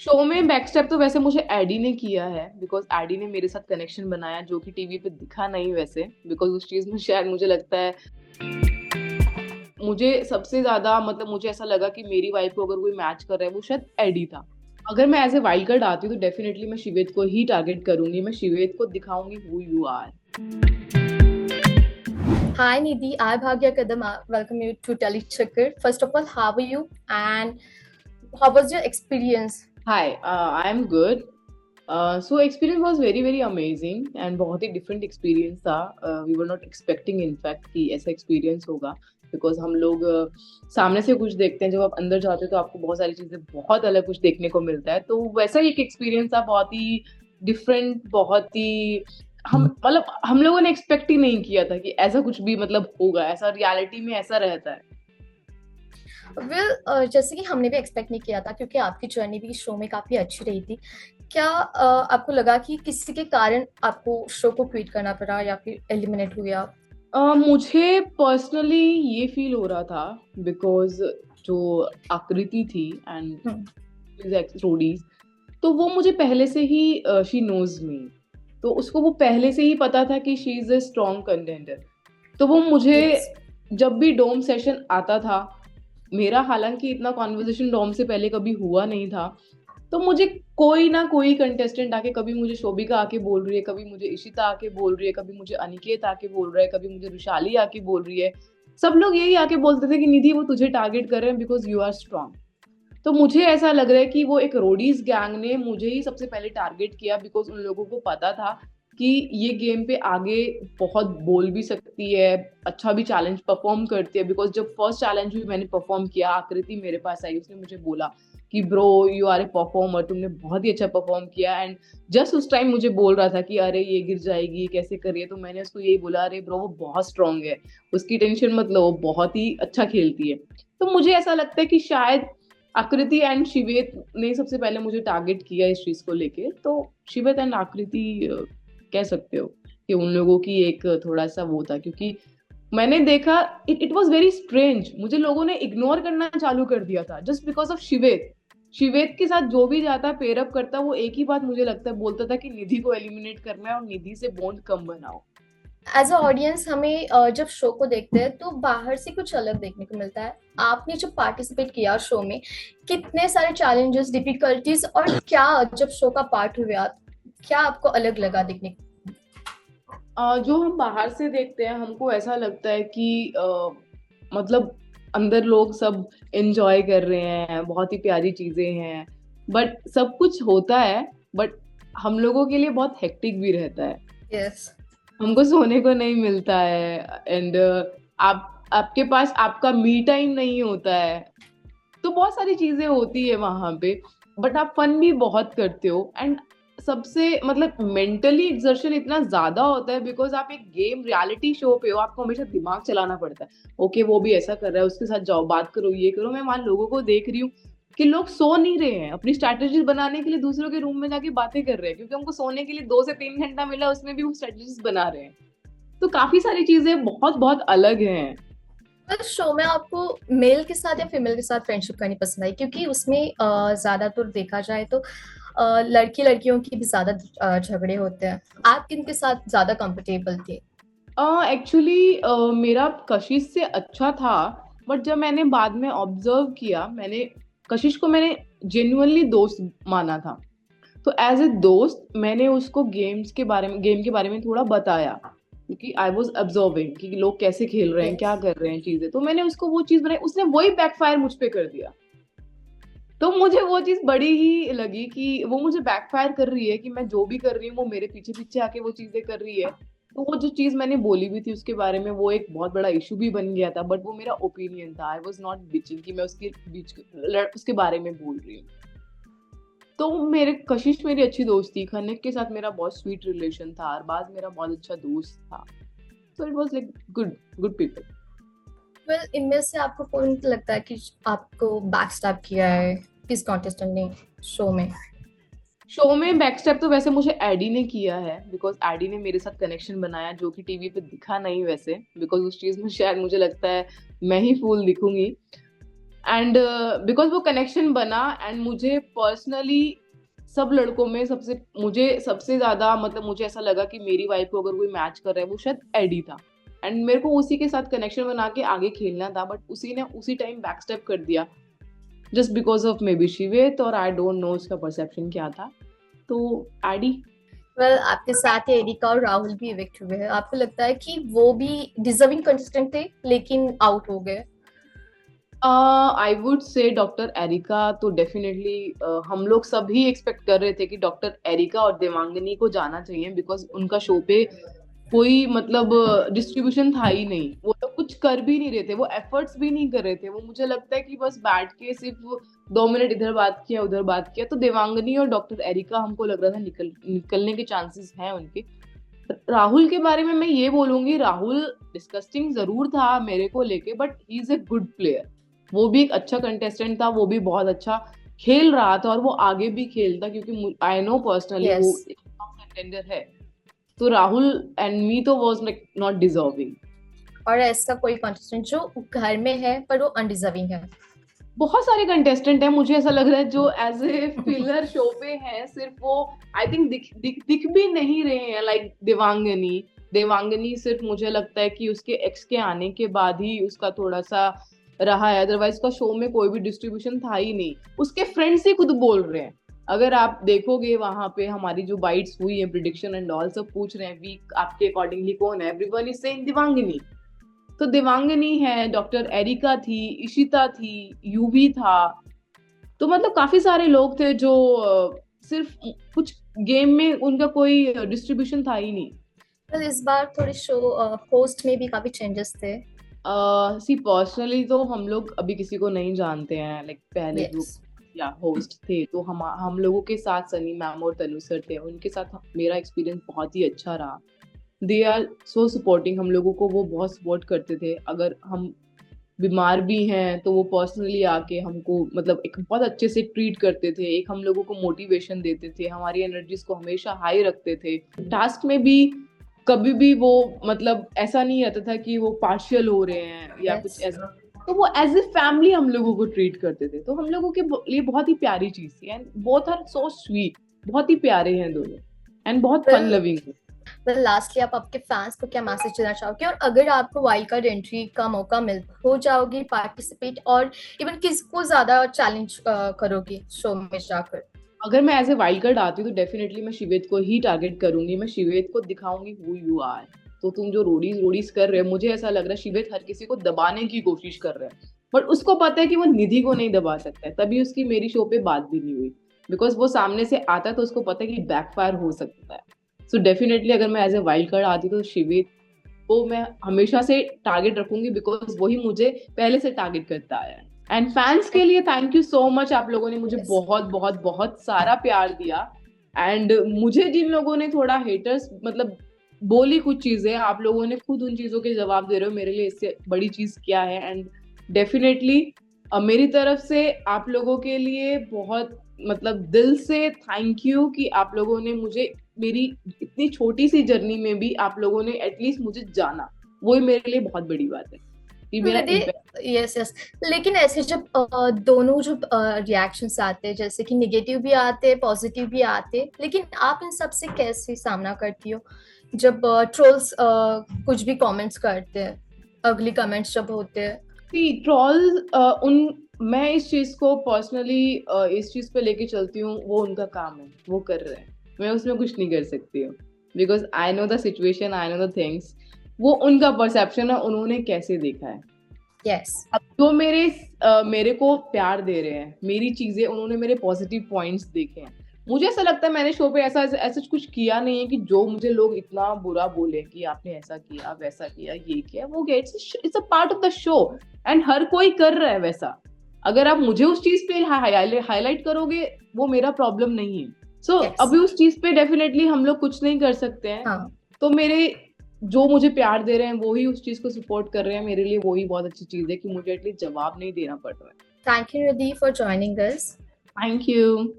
Show में backstep तो वैसे मुझे एडी ने किया है, बिकॉज एडी ने मेरे साथ कनेक्शन बनाया जो कि टीवी पे दिखा नहीं वैसे। बिकॉज उस चीज में शायद मुझे लगता है, मुझे सबसे ज्यादा मतलब मुझे ऐसा लगा कि मेरी वाइफ को अगर कोई मैच कर रहा है वो शायद एडी था। अगर मैं एज ए वाइल्ड कार्ड आती हूँ तो डेफिनेटली मैं शिवेत को ही टारगेट करूंगी, मैं शिवेत को दिखाऊंगी who you are. Hi Nidhi, I'm Bhagya Kadam. Welcome you to Tele Chakkar. First of all, how are you? And how was your experience? Hi, I am good. So experience was very very amazing and बहुत ही different experience था। We were not expecting in fact कि ऐसा experience होगा। Because हम लोग सामने से कुछ देखते हैं, जब आप अंदर जाते हो तो आपको बहुत सारी चीजें बहुत अलग कुछ देखने को मिलता है। तो वैसा ही एक एक्सपीरियंस था, बहुत ही डिफरेंट, बहुत ही हम मतलब हम लोगों ने एक्सपेक्ट ही नहीं किया था कि ऐसा कुछ भी मतलब होगा, ऐसा रियलिटी में ऐसा रहता है। जैसे कि हमने भी एक्सपेक्ट नहीं किया था क्योंकि आपकी जर्नी भी शो में काफी अच्छी रही थी। क्या आपको लगा कि किसी के कारण आपको शो को क्विट करना पड़ा या फिर एलिमिनेट हुए आप? मुझे पर्सनली ये फील हो रहा था, बिकॉज जो आकृति थी हम्म। एंड स्टोरीज, तो वो मुझे पहले से ही शी नोज मी। तो उसको वो पहले से ही पता था कि she is a strong contender. तो वो मुझे यस। जब भी डोम सेशन आता था, मेरा हालांकि इतना कॉन्वर्जेशन डोम से पहले कभी हुआ नहीं था, तो मुझे कोई ना कोई कंटेस्टेंट आके, कभी मुझे शोभिका आके बोल रही है, कभी मुझे इशिता आके बोल रही है, कभी मुझे अनिकेत आके बोल रहा है, कभी मुझे रुशाली आके बोल रही है। सब लोग यही आके बोलते थे कि निधि वो तुझे टारगेट कर रहे हैं बिकॉज यू आर स्ट्रांग। तो मुझे ऐसा लग रहा है कि वो एक रोडीज गैंग ने मुझे ही सबसे पहले टारगेट किया, बिकॉज उन लोगों को पता था कि ये गेम पे आगे बहुत बोल भी सकती है, अच्छा भी चैलेंज परफॉर्म करती है। बिकॉज जब फर्स्ट चैलेंज भी मैंने परफॉर्म किया, आकृति मेरे पास आई, उसने मुझे बोला कि bro you are a performer, तुमने बहुत ही अच्छा परफॉर्म किया। एंड जस्ट उस टाइम मुझे बोल रहा था कि अरे ये गिर जाएगी कैसे करिए, तो मैंने उसको यही बोला, अरे ब्रो वो बहुत स्ट्रांग है, उसकी टेंशन मत लो, वो बहुत ही अच्छा खेलती है। तो मुझे ऐसा लगता है कि शायद आकृति एंड शिवेत ने सबसे पहले मुझे टारगेट किया इस चीज को लेके। तो शिवेत एंड आकृति कह सकते हो कि उन लोगों की एक थोड़ा सा वो था, क्योंकि मैंने देखा इट वॉज वेरी स्ट्रेंज, मुझे लोगों ने इग्नोर करना चालू कर दिया था just because of Shivet. Shivet के साथ जो भी जाता पेयरअप करता, वो एक ही बात मुझे लगता है बोलता था कि निधि को एलिमिनेट करना है और निधि से बॉन्ड कम बनाओ। एज अ ऑडियंस हमें जब शो को देखते हैं तो बाहर से कुछ अलग देखने को मिलता है। आपने जब पार्टिसिपेट किया शो में, कितने सारे चैलेंजेस, डिफिकल्टीज, और क्या जब शो का पार्ट हुए आप, क्या आपको अलग लगा देखने को? जो हम बाहर से देखते हैं हमको ऐसा लगता है कि मतलब अंदर लोग सब एंजॉय कर रहे हैं, बहुत ही प्यारी चीजें हैं, बट सब कुछ होता है, बट हम लोगों के लिए बहुत हेक्टिक भी रहता है। यस। हमको सोने को नहीं मिलता है एंड आप आपके पास आपका मी टाइम नहीं होता है। तो बहुत सारी चीजें होती है वहां पे, बट आप फन भी बहुत करते हो। एंड सबसे मतलब मेंटली एक्सर्शन इतना ज्यादा होता है, बिकॉज आप एक गेम रियलिटी शो पे हो, आपको हमेशा दिमाग चलाना पड़ता है। ओके वो भी ऐसा कर रहा है, उसके साथ जाओ बात करो, ये करो। मैं वहां लोगों को देख रही हूँ कि लोग सो नहीं रहे हैं, अपनी स्ट्रैटेजीज बनाने के लिए दूसरों के रूम में जाके बातें कर रहे हैं, क्योंकि हमको सोने के लिए 2 से 3 घंटा मिला, उसमें भी वो स्ट्रैटेजीज बना रहे हैं। तो काफी सारी चीजें बहुत बहुत अलग हैं। पर शो में आपको मेल के साथ या फीमेल के साथ फ्रेंडशिप करनी पसंद आई? क्योंकि उसमें ज्यादातर देखा जाए तो लड़की लड़कियों की भी ज्यादा झगड़े होते हैं। आप किनके साथ ज्यादा कंफर्टेबल थे? एक्चुअली मेरा कशिश से अच्छा था, बट जब मैंने बाद में ऑब्जर्व किया, मैंने कशिश को मैंने जेन्युइनली दोस्त माना था। तो एज ए दोस्त मैंने उसको गेम के बारे में थोड़ा बताया, क्योंकि आई वॉज ऑब्जर्विंग कि लोग कैसे खेल रहे हैं, यस। क्या कर रहे हैं चीजें। तो मैंने उसको वो चीज बनाई, उसने वही बैकफायर मुझ पे कर दिया। तो मुझे वो चीज बड़ी ही लगी कि वो मुझे बैकफायर कर रही है, कि मैं जो भी कर रही हूँ वो मेरे पीछे पीछे आके वो चीजें कर रही है। तो वो जो चीज मैंने बोली भी थी उसके बारे में, वो एक बहुत बड़ा इशू भी बन गया था, बट वो मेरा ओपिनियन था, आई वॉज नॉट बिचिंग कि मैं उसके बीच उसके बारे में बोल रही हूँ। तो मेरे कशिश मेरी अच्छी दोस्त थी, खनिक के साथ मेरा बहुत स्वीट रिलेशन था, अरबाज मेरा बहुत अच्छा दोस्त था। तो it was like good, good people. Well, इनमें से आपको कौन लगता है कि आपको बैकस्टैब किया है किस कॉन्टेस्टेंट ने शो में? शो में बैकस्टेप तो वैसे मुझे एडी ने किया है, बिकॉज एडी ने मेरे साथ कनेक्शन बनाया जो कि टीवी पे दिखा नहीं वैसे। बिकॉज उस चीज में शायद मुझे लगता है मैं ही फूल दिखूंगी। एंड बिकॉज वो कनेक्शन बना, एंड मुझे पर्सनली सब लड़कों में मुझे सबसे ज्यादा मतलब मुझे ऐसा लगा कि मेरी वाइफ को अगर कोई मैच कर रहा है वो शायद एडी था। एंड मेरे को उसी के साथ कनेक्शन बना के आगे खेलना था, बट उसी ने उसी टाइम बैक स्टेप कर दिया, just because of may be Shivet, और आई डोंट नो उसका परसेप्शन क्या था। तो एडी। वेल आपके साथ ही एरिका और राहुल भी इविक्ट हुए हैं, आपको लगता है कि वो भी डिजर्विंग कंटेस्टेंट थे लेकिन आउट हो गए? I would say doctor Erika तो डेफिनेटली हम लोग सभी एक्सपेक्ट कर रहे थे कि डॉक्टर एरिका और देवांगनी को जाना चाहिए, बिकॉज उनका शो पे कोई मतलब डिस्ट्रीब्यूशन था ही नहीं। वो लोग कुछ कर भी नहीं रहे थे, वो एफर्ट्स भी नहीं कर रहे थे। वो मुझे लगता है कि बस बैठ के सिर्फ 2 मिनट इधर बात किया उधर बात किया। तो देवांगनी और डॉक्टर एरिका हमको लग रहा था निकलने के चांसेस हैं उनके। राहुल के बारे में मैं ये बोलूंगी, राहुल डिस्कस्टिंग जरूर था मेरे को लेके, but he is a good player. वो भी एक अच्छा कंटेस्टेंट था, वो भी बहुत अच्छा खेल रहा था, और वो आगे भी खेलता, क्योंकि आई नो पर्सनली यस। वो एक कंटेंडर है। तो राहुल एंड मी तो वाज लाइक नॉट डिजर्विंग। और ऐसा कोई कंटेस्टेंट जो घर में है पर वो अनडिजर्विंग है? बहुत सारे कंटेस्टेंट हैं, मुझे ऐसा लग रहा है, जो एज ए फिलर शो पे हैं। सिर्फ वो आई थिंक दिख भी नहीं रहे हैं, लाइक देवांगनी। देवांगनी सिर्फ मुझे लगता है कि उसके एक्स के आने के बाद ही उसका थोड़ा सा रहा है, अदरवाइज का शो में कोई भी डिस्ट्रीब्यूशन था ही नहीं। उसके फ्रेंड्स ही खुद बोल रहे हैं, अगर आप देखोगे वहां पे हमारी जो बाइट्स हुई है, प्रिडिक्शन एंड ऑल, सब पूछ रहे हैं वीक आपके अकॉर्डिंगली कौन है, एवरीवन इज सेइंग देवांगनी। तो देवांगनी है, डॉक्टर एरिका थी, इशिता थी, यूवी था। तो मतलब काफी सारे लोग थे जो सिर्फ कुछ गेम में उनका कोई डिस्ट्रीब्यूशन था ही नहीं। तो इस बार थोड़े शो होस्ट में भी काफी चेंजेस थे। सी पर्सनली तो हम लोग अभी किसी को नहीं जानते हैं, लाइक पहले जो यस। या होस्ट थे, तो हम लोगों के साथ सनी मैम और तनु सर थे, उनके साथ मेरा एक्सपीरियंस बहुत ही अच्छा रहा। दे आर सो सपोर्टिंग, हम लोगों को वो बहुत सपोर्ट करते थे। अगर हम बीमार भी हैं तो वो पर्सनली आके हमको मतलब एक बहुत अच्छे से ट्रीट करते थे, एक हम लोगों को मोटिवेशन देते थे, हमारी एनर्जीज को हमेशा हाई रखते थे। टास्क में भी कभी भी वो मतलब ऐसा नहीं रहता था कि वो पार्शियल हो रहे हैं या कुछ यस। ऐसा। तो वो एज ए फैमिली हम लोगों को ट्रीट करते थे, तो हम लोगों के लिए बहुत ही प्यारी चीज थी। And both are so sweet, बहुत ही प्यारे हैं दोनों, एंड बहुत फन वेल लविंग। लास्टली आप आपके फैंस को क्या मैसेज देना चाहोगे, और अगर आपको वाइल्ड कार्ड एंट्री का मौका मिल हो जाओगी पार्टिसिपेट, और इवन किसको ज्यादा चैलेंज करोगी शो में जाकर? अगर मैं एज ए वाइल्ड कार्ड आती हूँ तो डेफिनेटली मैं शिवेत को ही टारगेट करूंगी। मैं शिवेत को दिखाऊंगी हु यू आर। तो तुम जो रोडीज रोडीज कर रहे हो, मुझे ऐसा लग रहा है शिवेत हर किसी को दबाने की कोशिश कर रहा है, बट उसको पता है कि वो निधि को नहीं दबा सकता है, तभी उसकी मेरी शो पे बात भी नहीं हुई। बिकॉज वो सामने से आता है तो उसको पता है कि बैकफायर हो सकता है। सो डेफिनेटली अगर मैं एज ए वाइल्ड कार्ड आती तो शिवेत को मैं हमेशा से टारगेट रखूंगी, बिकॉज वही मुझे पहले से टारगेट करता आया है। एंड फैंस के लिए थैंक यू सो मच, आप लोगों ने मुझे Yes. बहुत बहुत बहुत सारा प्यार दिया। एंड मुझे जिन लोगों ने थोड़ा हेटर्स मतलब बोली कुछ चीजें, आप लोगों ने खुद उन चीजों के जवाब दे रहे हो, मेरे लिए इससे बड़ी चीज क्या है। एंड डेफिनेटली मेरी तरफ से आप लोगों के लिए बहुत मतलब दिल से थैंक यू कि आप लोगों ने मुझे मेरी इतनी छोटी सी जर्नी में भी आप लोगों ने एटलीस्ट मुझे जाना, वही मेरे लिए बहुत बड़ी बात है कि मेरा इम्पैक्ट। Yes yes. लेकिन ऐसे जब दोनों जो रिएक्शंस आते हैं, जैसे कि निगेटिव भी आते हैं पॉजिटिव भी आते हैं, लेकिन आप इन सब से कैसे सामना करती हो जब ट्रोल्स कुछ भी कमेंट्स करते हैं, अगली कमेंट्स जब होते हैं? ट्रॉल्स उन मैं इस चीज को पर्सनली इस चीज पे लेके चलती हूँ, वो उनका काम है, वो कर रहे हैं, मैं उसमें कुछ नहीं कर सकती हूँ। Because I know the situation, I know the things, वो उनका परसेप्शन है, उन्होंने कैसे देखा है। यस। अब जो मेरे को प्यार दे रहे हैं, मेरी चीजें उन्होंने मेरे पॉजिटिव पॉइंट्स देखे हैं। मुझे ऐसा लगता है मैंने शो पे ऐसा ऐसा कुछ किया नहीं है कि जो मुझे लोग इतना बुरा बोले कि आपने ऐसा किया वैसा किया ये किया वो किया। It's a part of the show, and हर कोई कर रहा है वैसा। अगर आप मुझे उस चीज पे हाईलाइट करोगे, वो मेरा प्रॉब्लम नहीं है। सो अभी उस चीज पे डेफिनेटली हम लोग कुछ नहीं कर सकते हैं। हाँ। तो मेरे जो मुझे प्यार दे रहे हैं वो ही उस चीज को सपोर्ट कर रहे हैं, मेरे लिए वही बहुत अच्छी चीज है कि मुझे एटलीस्ट जवाब नहीं देना पड़ रहा है। Thank you Riddhi for joining us. Thank you.